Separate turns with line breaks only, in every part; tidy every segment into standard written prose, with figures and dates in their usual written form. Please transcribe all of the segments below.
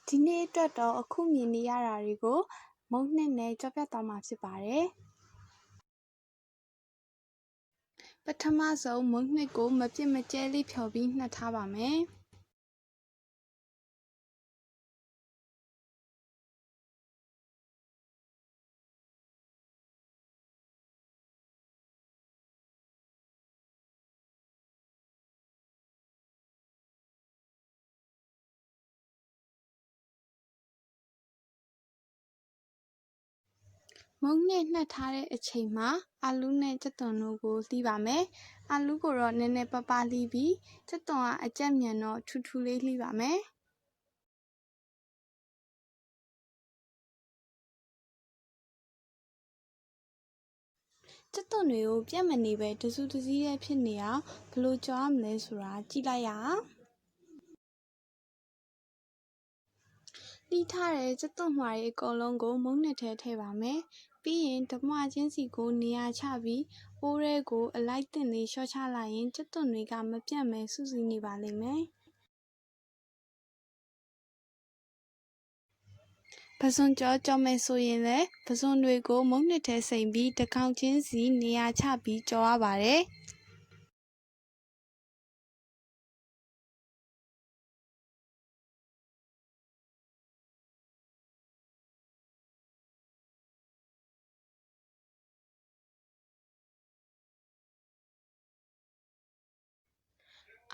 ဒီနေ့အတွက်တော့အခုမြင်နေရတာတွေကိုမုံနှစ်နဲ့ကြောပြသွားမှာဖြစ်ပါတယ်ပထမဆုံးမုံနှစ်ကိုမပြစ်မကျဲလေးဖြော်ပြီးနှက်ထားပါမယ်မုံနှစ်နှက်ထားတဲ့အချိန်မှာအာလူးနဲ့ကြက်သွန်တို့ကိုလှီးပါမယ်အာလူးကိုတော့နည်းနည်းပါးပါးလှီးပြီးကြက်သွန်ကအကြက်မြန်တော့ထူထူလေးလှီးပါမယ်ကြက်သွန်တွေကိုပြတ်မနေပဲတစုတစည်းရဲ့ဖြစ်နေအောင်ဘယ်လိုကြောရမလဲဆိုတာကြည့်လိုက်ရအောင်လှီးထားတဲ့ကြက်သွန်မွှာတွေအကုန်လုံးကိုမုံနှစ်ထဲထည့်ပါမယ်ပြီးရင်ဓမွှာချင်းစီကိုနေရာချပြီးအိုးထဲကိုအလိုက်သင့်လေးလျှော့ချလိုက်ရင်ကြက်သွန်တွေကမပြတ်မဲစုစည်းနေပါလိမ့်မယ်ပဇွန်ကြောမယ်ဆိုရင်လည်းပဇွန်တွေကိုမုံနှစ်ထဲစိမ်ပြီးတစ်ကောင်ချင်းစီနေရာချပြီးကြောရပါတယ်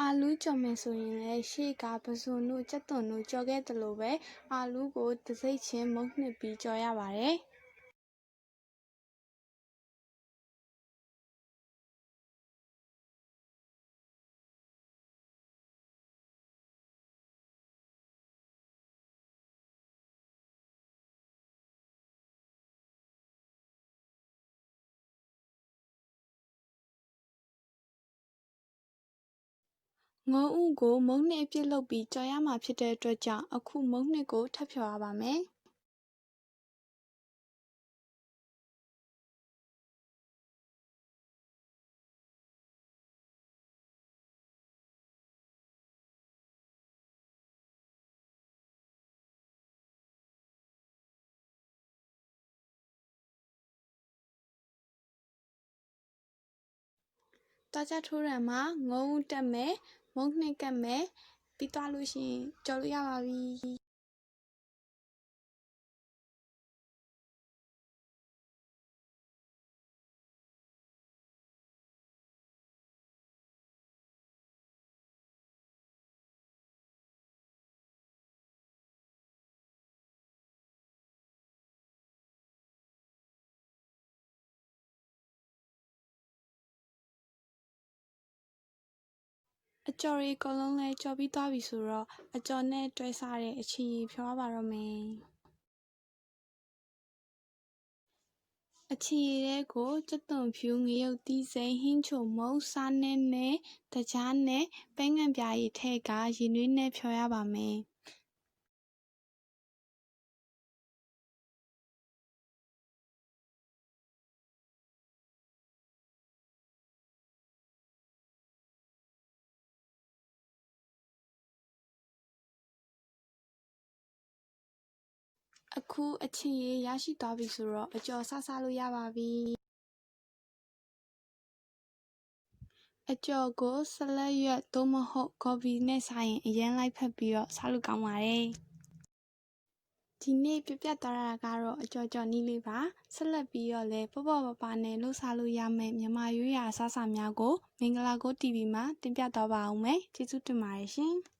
အာလူးကြော်မယ်ဆိုရင်လည်းရှေ့ကပဇွန်တို့ကြက်သွန်တို့ကြော်ခဲ့သလိုပဲအာလူးကိုတစ်စိတ်ချင်းမုံနှစ်ပြီးကြော်ရပါတယ်ငုံဥကိုမုံနှစ်အပြည့်လုပ်ပြီးကြော်ရမှာဖြစ်တဲ့အတွက်ကြောင့်အခုမုံနှစ်ကိုထပ်ဖြော်ရပါမယ်တာကြထိုးရံမှာငုံဥတက်မယ်မုံနှစ်ကတ်မယ်ပြီးသွားလို့ရှိရင်ကြော်လို့ရပါပြီအကြော်တွေအကုန်လုံးလည်းကြော်ပြီးသွားပြီဆိုတော့အကြော်နဲ့တွဲစားတဲ့အချီရီဖြောရပါတော့မယ်အချီရီထဲကိုကြက်သွန်ဖြူငရုတ်သီးစိမ်းဟင်းချိုမုန့်စားနည်းနဲ့တကြားနဲ့ပဲငံပြားရည်ထည့်ကရေနွေးနဲ့ဖြောရပါမယ်အခုအချီရီရရှိသွားပြီဆိုတော့အကြော်စားလို့ရပါပြီအကြော်ကိုဆလတ်ရွက်သို့မဟုတ်ဂေါ်ဖီနဲ့စားရင်အရမ်းလိုက်ဖက်ပြီးတော့စားလို့ကောင်းပါတယ်ဒီနေ့ပြပြသွားတာကတော့အကြော်နည်းလေးပါဆက်လက်ပြီးတော့လည်းပေါ့ပေါ့ပါပါနဲ့လှုပ်ရှားလို့ရမယ့်မြန်မာရိုးရာအစားအစာများကိုမင်္ဂလာကို TV မှာတင်ပြသွားပါအောင်မယ်ကျေးဇူးတင်ပါတယ်ရှင်